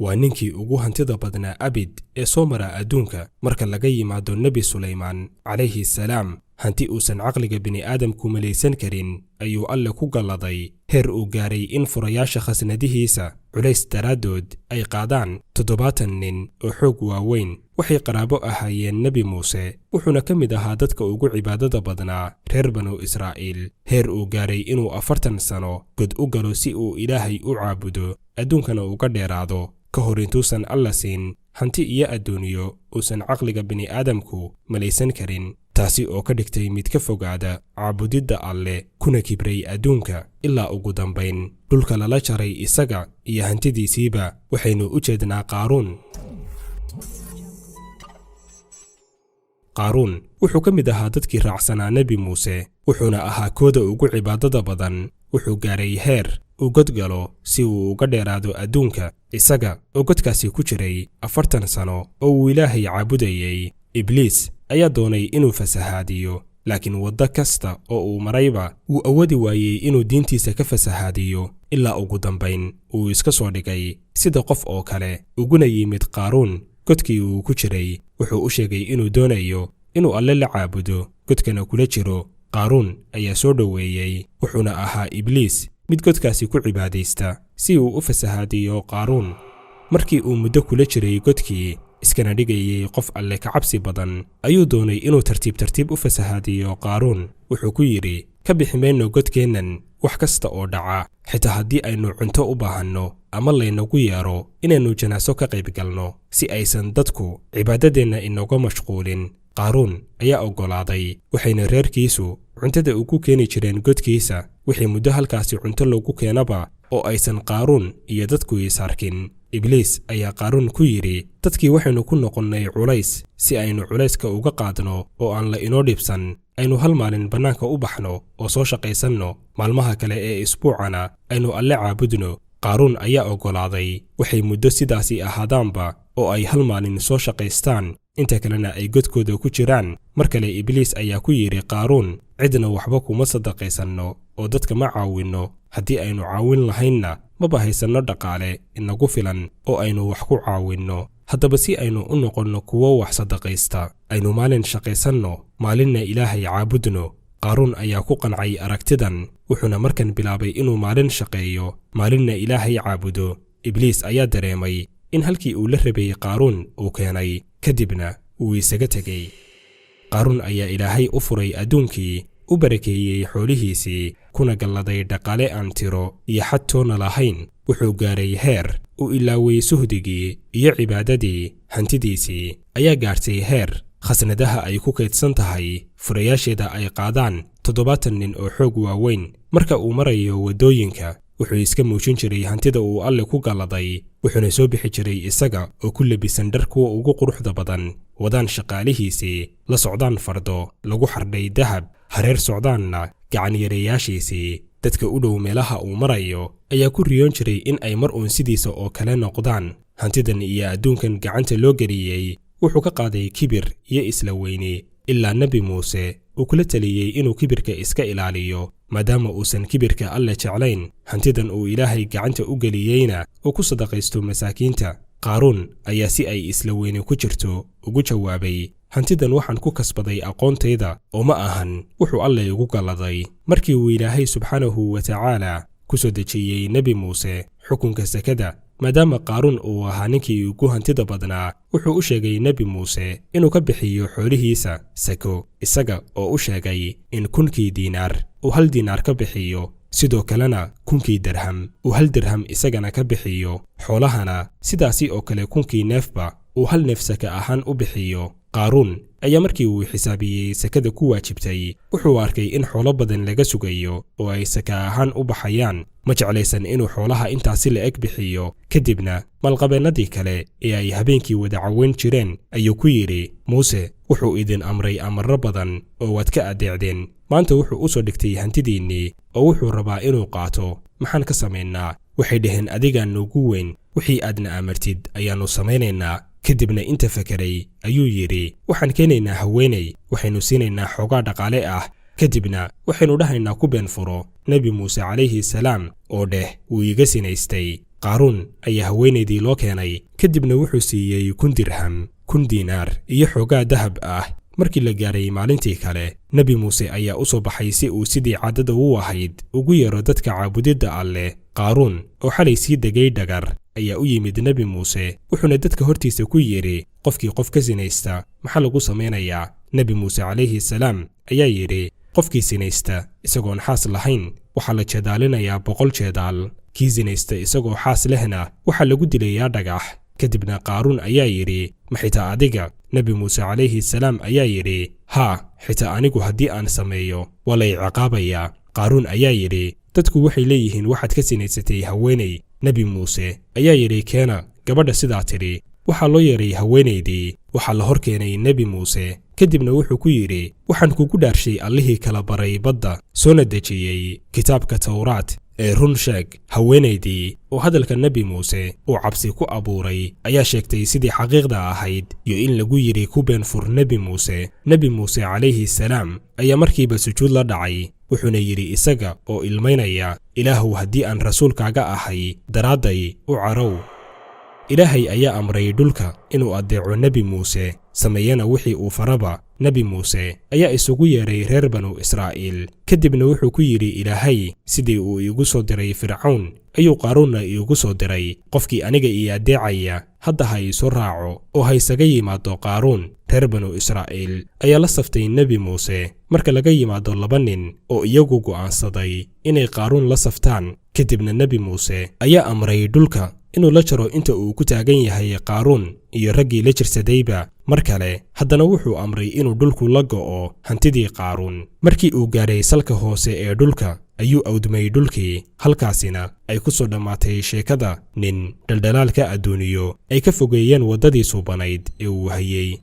waa ninkii ugu hantida badnaa abid ee soo mara adduunka marka laga yimaado nebi Sulaymaan calayhi salaam. hanti uusan caqliga bini'aadamku malaysan karin ayuu alle ku galladay heer uu gaaray in furayaasha khasnadihiisa culays daraaddood ay qaadaan 70 nin oo xoog waaweyn. waxay qaraabo ahaayeen nebi muuse, wuxuuna ka mid ahaa dadka ugu cibaadada badnaa reer banu Israa'iil. heer uu gaaray inuu 40 sano god u galo si uu Ilaahay u caabudo, adduunkana uga dheeraado ka hor intuusan alla siin hanti iyo adduunyo uusan caqliga bini'aadamku malaysan karin, taasi oo ka dhigtay mid ka fogaada caabudidda alle kuna kibray adduunka ilaa ugu dambayn dhulka lala jaray isaga iyo hantidiisiiba. waxaynu u jeednaa qaaruun wuxuu ka mid ahaa dadkii raacsanaa nebi muuse, wuxuuna ahaa kooda ugu cibaadada badan. wuxuu gaaray heer uu god galo si uu uga dheeraado adduunka, isaga oo godkaasi ku jiray 40 sano oo uu Ilaahay caabudayay. ibliis ayaa doonay inuu fasahaadiyo, laakiin waddo kasta oo uu marayba wuu awoodi waayey inuu diintiisa ka fasahaadiyo, ilaa ugu dambayn uu iska soo dhigay sida qof oo kale, uguna yimid qaaruun godkii uu ku jiray. wuxuu u sheegay inuu doonayo inuu alle la caabudo, godkana kula jiro. qaaruun ayaa soo dhoweeyey, wuxuuna ahaa ibliis mid godkaasi ku cibaadaysta si uu u fasahaadiyo qaaruun. markii uu muddo kula jiray godkii, iskana dhigayay qof alle ka cabsi badan, ayuu doonay inuu tartiib u fasahaadiyo qaaruun. wuxuu ku yidhi, ka bixi mayno godkeennan wax kasta oo dhaca, xitaa haddii aynu cunto u baahanno ama laynagu yeero inaynu janaaso ka qayb galno, si aysan dadku cibaadadeenna inooga mashquulin. qaaruun ayaa oggolaaday, waxayna reerkiisu cuntada ugu keeni jireen godkiisa. wixii muddo halkaasi cunto loogu keenaba oo aysan qaaruun iyo dadku isarkin. ibliis ayaa qaaruun ku yidhi, dadkii waxaynu ku noqonnay culays, si aynu culayska uga qaadno oo aan la inoo dhibsan. aynu hal maalin bannaanka u baxno oo soo shaqaysanno, maalmaha kale ee isbuucana aynu alle caabudno. qaaruun ayaa oggolaaday. waxay muddo sidaasi ahaadaanba oo ay hal maalin soo shaqaystaan, inta kalena ay godkooda ku jiraan. mar kale ibliis ayaa ku yidhi qaaruun, cidna waxba kuma sadaqaysanno oo dadka ma caawinno. haddii aynu caawin lahaynna maba haysanno dhaqaale inagu filan oo aynu wax ku caawinno. haddaba si aynu u noqonno kuwo wax sadaqaysta, aynu maalin shaqaysanno, maalinna Ilaahay caabudno. qaaruun ayaa ku qancay aragtidan, wuxuuna markan bilaabay inuu maalin shaqeeyo, maalinna Ilaahay caabudo. ibliis ayaa dareemay in halkii uu la rabay qaaruun uu keenay, kadibna uu isaga tegey. qaaruun ayaa Ilaahay u furay adduunkii, u barakeeyey xoolihiisii, kuna galladay dhaqaale aan tiro iyo xad toona lahayn. wuxuu gaaray heer uu ilaaway suhdigii iyo cibaadadii. hantidiisii ayaa gaartay heer khasnadaha ay ku kaydsan tahay furayaasheeda ay qaadaan 70 nin oo xoog waaweyn. marka uu marayo waddooyinka, wuxuu iska muujin jiray hantida uu alle ku galladay, wuxuuna soo bixi jiray isaga oo ku labisan dhar kuwa ugu quruxda badan, wadaan shaqaalihiisii, la socdaan fardo lagu xardhay dahab, hareer socdaanna gacanyareeyaashiisii. dadka u dhow meelaha uu marayo ayaa ku riyoon jiray in ay mar uun sidiisa oo kale noqdaan. hantidan iyo adduunkan gacanta loo geliyey wuxuu ka qaaday kibir iyo isla weyni, ilaa nebi muuse uu kula taliyey inuu kibirka iska ilaaliyo, maadaama uusan kibirka alle jeclayn. hantidan uu Ilaahay gacanta u geliyeyna uu ku sadaqaysto masaakiinta. qaaruun ayaa si ay isla weyni ku jirto ugu jawaabay, hantidan waxaan ku kasbaday aqoontayda oo ma ahan wuxuu alle igu galladay. markii uu Ilaahay subxaanahu wa tacaala ku soo dejiyey nebi muuse xukunka sakada, maadaama qaaruun uu ahaa ninkii ugu hantida badnaa, wuxuu u sheegay nebi muuse inuu ka bixiyo xoolihiisa sako, isaga oo u sheegay in 1,000 diinaar uu 1 diinaar ka bixiyo, sidoo kalena 1,000 dirham uu 1 dirham isagana ka bixiyo. xoolahana sidaasi oo kale 1,000 neefba uu 1 neef saka ahaan u bixiyo. qaaruun ayaa markii uu xisaabiyey sakada ku waajibtay, wuxuu arkay in xoolo badan laga sugayo oo ay saka ahaan u baxayaan. ma jeclaysan inuu xoolaha intaasi la eg bixiyo. kadibna malqabeennadii kale ee ay habeenkii wada caweyn jireen ayuu ku yidhi, muuse wuxuu idin amray amarro badan oo waad ka adeecdeen. maanta wuxuu u soo dhigtay hantidiinnii oo wuxuu rabaa inuu qaato. maxaan ka samaynaa? waxay dhaheen, adigaa noogu weyn, wixii aadna amartid ayaannu samaynaynaa. kadibna inta fakeray ayuu yidhi, waxaan keenaynaa haweenay, waxaynu siinaynaa xoogaa dhaqaale ah, kadibna waxaynu dhahaynaa ku been furo nebi muuse calayhi salaam oo dheh wuu iga sinaystay. qaaruun ayaa haweenaydii loo keenay kadibna wuxuu siiyey 1,000 dirham 1,000 diinaar iyo xoogaa dahab ah. markii la gaaray maalintii kale nebi muuse ayaa u soo baxay si uu sidii caadada u ahayd ugu yeero dadka caabudidda alleh. qaaruun oo xalay sii degay dhagar ayaa u yimid nebi muuse wuxuuna dadka hortiisa ku yidhi qofkii qof ka sinaysta maxaa lagu samaynayaa. nebi muuse calayhi salaam ayaa yidhi qofkii sinaysta isagoon xaas lahayn waxaa la jeedaalinayaa 100 jeedaal, kii sinaysta isagoo xaas lehna waxaa lagu dilayaa dhagax. kadibna qaaruun ayaa yidhi ma xitaa adiga? nebi muuse calayhi salaam ayaa yidhi haa, xitaa anigu haddii aan sameeyo waa la ciqaabayaa. qaaruun ayaa yidhi dadku waxay leeyihiin waxaad ka sinaysatay haweenay. nebi muuse ayaa yidhi keena gabadha sidaa tidhi. waxaa loo yeeray haweenaydii, waxaa la hor keenay nebi muuse. kadibna wuxuu ku yidhi waxaan kugu dhaarshay allihii kala baray badda soona dejiyey kitaabka tawraat ee run sheeg. haweenaydii oo hadalka nebi muuse uu cabsi ku abuuray ayaa sheegtay sidii xaqiiqda ahayd iyo in lagu yidhi ku been fur nebi muuse. nebi muuse calayhi salaam ayaa markiiba sujuud la dhacay wuxuuna yidhi isaga oo ilmaynaya ilaahow haddii aan rasuulkaaga ahay daraadday u carow. ilaahay ayaa amray dhulka inuu adeeco nebi muuse sameeyana wixii uu faraba. nebi muuse ayaa isugu yeeray reer banu Israa'iil kadibna wuxuu ku yidhi ilaahay sidii uu iigu soo diray fircawn ayuu qaaruunna iigu soo diray. qofkii aniga ii adeecaya hadda ha iisu raaco oo ha isaga yimaado qaaruun. reer banu Israa'iil ayaa la saftay nebi muuse marka laga yimaado 2 nin oo iyagu go'aansaday inay qaaruun la saftaan. kadibna nebi muuse ayaa amray dhulka inuu la jaro inta uu ku taagan yahay qaaruun iyo raggii la jirsadayba. mar kale haddana wuxuu amray inuu dhulku la go'o hantidii qaaruun. markii uu gaaray salka hoose ee dhulka ayuu awdmay dhulkii. halkaasina ay ku soo dhammaatay sheekada nin dhaldhalaalka adduuniyo ay ka fogeeyeen waddadii suubanayd ee uu hayay.